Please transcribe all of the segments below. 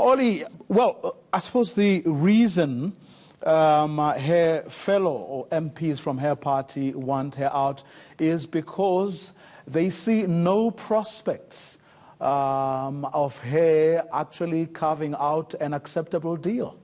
Ollie, well, I suppose the reason her fellow or MPs from her party want her out is because they see no prospects of her actually carving out an acceptable deal.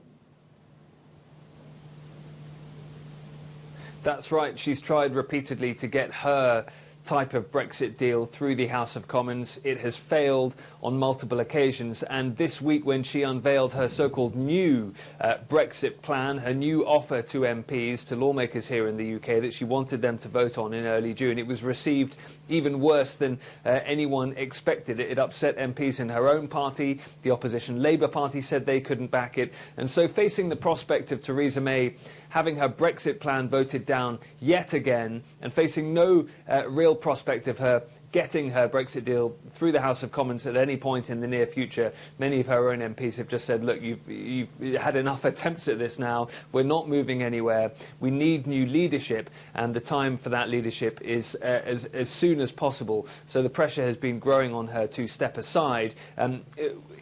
That's right. She's tried repeatedly to get her type of Brexit deal through the House of Commons. It has failed on multiple occasions, and this week when she unveiled her so-called new Brexit plan, her new offer to MPs, to lawmakers here in the UK, that she wanted them to vote on in early June, it was received even worse than anyone expected. It upset MPs in her own party. The opposition Labour Party said they couldn't back it, and so facing the prospect of Theresa May having her Brexit plan voted down yet again, and facing no real prospect of her getting her Brexit deal through the House of Commons at any point in the near future, many of her own MPs have just said, look, you've had enough attempts at this now. We're not moving anywhere. We need new leadership, and the time for that leadership is as soon as possible. So the pressure has been growing on her to step aside.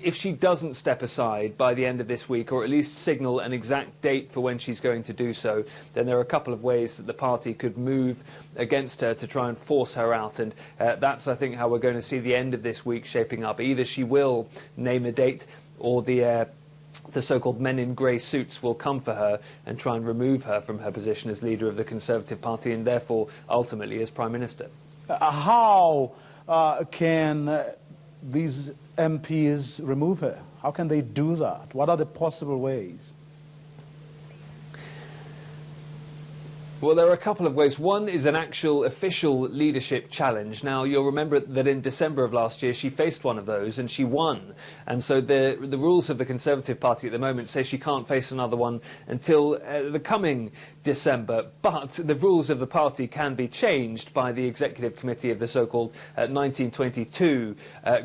If she doesn't step aside by the end of this week, or at least signal an exact date for when she's going to do so, then there are a couple of ways that the party could move against her to try and force her out. And that's, I think, how we're going to see the end of this week shaping up. Either she will name a date, or the so-called men in grey suits will come for her and try and remove her from her position as leader of the Conservative Party, and therefore ultimately as Prime Minister. How can these MPs remove her? How can they do that? What are the possible ways? Well, there are a couple of ways. One is an actual official leadership challenge. Now, you'll remember that in December of last year, she faced one of those and she won. And so the rules of the Conservative Party at the moment say she can't face another one until the coming December. But the rules of the party can be changed by the Executive Committee of the so-called 1922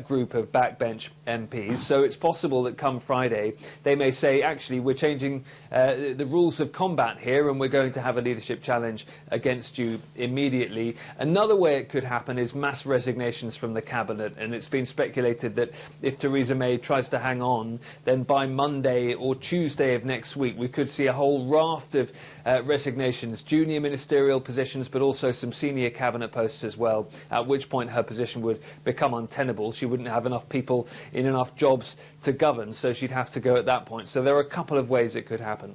group of backbench MPs. So it's possible that come Friday, they may say, actually, we're changing the rules of combat here and we're going to have a leadership challenge against you immediately. Another way it could happen is mass resignations from the cabinet, and it's been speculated that if Theresa May tries to hang on, then by Monday or Tuesday of next week we could see a whole raft of resignations, junior ministerial positions, but also some senior cabinet posts as well, at which point her position would become untenable. She wouldn't have enough people in enough jobs to govern, so she'd have to go at that point. So there are a couple of ways it could happen.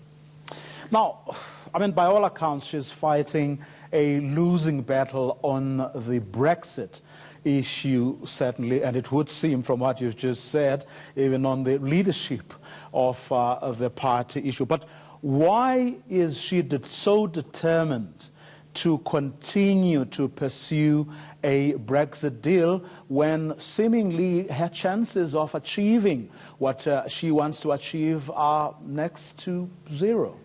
Now, I mean, by all accounts, she's fighting a losing battle on the Brexit issue, certainly, and it would seem from what you've just said, even on the leadership of the party issue. But why is she so determined to continue to pursue a Brexit deal when seemingly her chances of achieving what she wants to achieve are next to zero?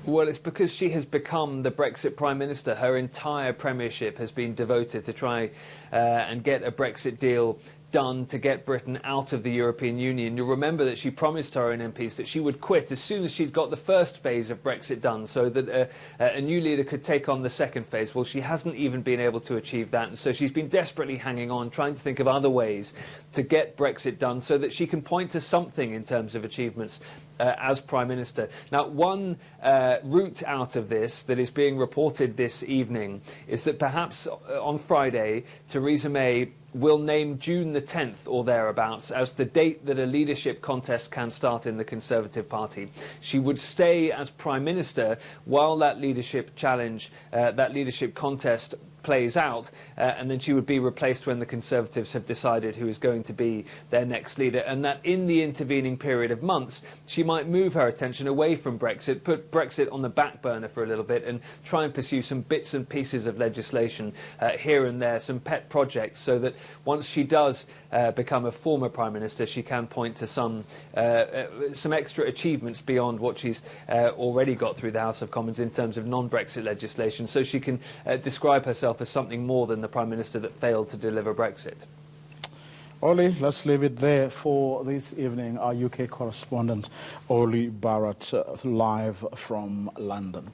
Well, it's because she has become the Brexit Prime Minister. Her entire premiership has been devoted to try and get a Brexit deal done to get Britain out of the European Union. You'll remember that she promised her own MPs that she would quit as soon as she'd got the first phase of Brexit done, so that a new leader could take on the second phase. Well, she hasn't even been able to achieve that, and so she's been desperately hanging on, trying to think of other ways to get Brexit done so that she can point to something in terms of achievements as Prime Minister. Now, one route out of this that is being reported this evening is that perhaps on Friday, Theresa May will name June the 10th or thereabouts as the date that a leadership contest can start in the Conservative Party. She would stay as Prime Minister while that leadership challenge, that leadership contest plays out, and then she would be replaced when the Conservatives have decided who is going to be their next leader, and that in the intervening period of months she might move her attention away from Brexit, put Brexit on the back burner for a little bit and try and pursue some bits and pieces of legislation here and there, some pet projects, so that once she does become a former Prime Minister, she can point to some extra achievements beyond what she's already got through the House of Commons in terms of non-Brexit legislation, so she can describe herself as something more than the Prime Minister that failed to deliver Brexit. Oli, let's leave it there for this evening. Our UK correspondent, Oli Barrett, live from London.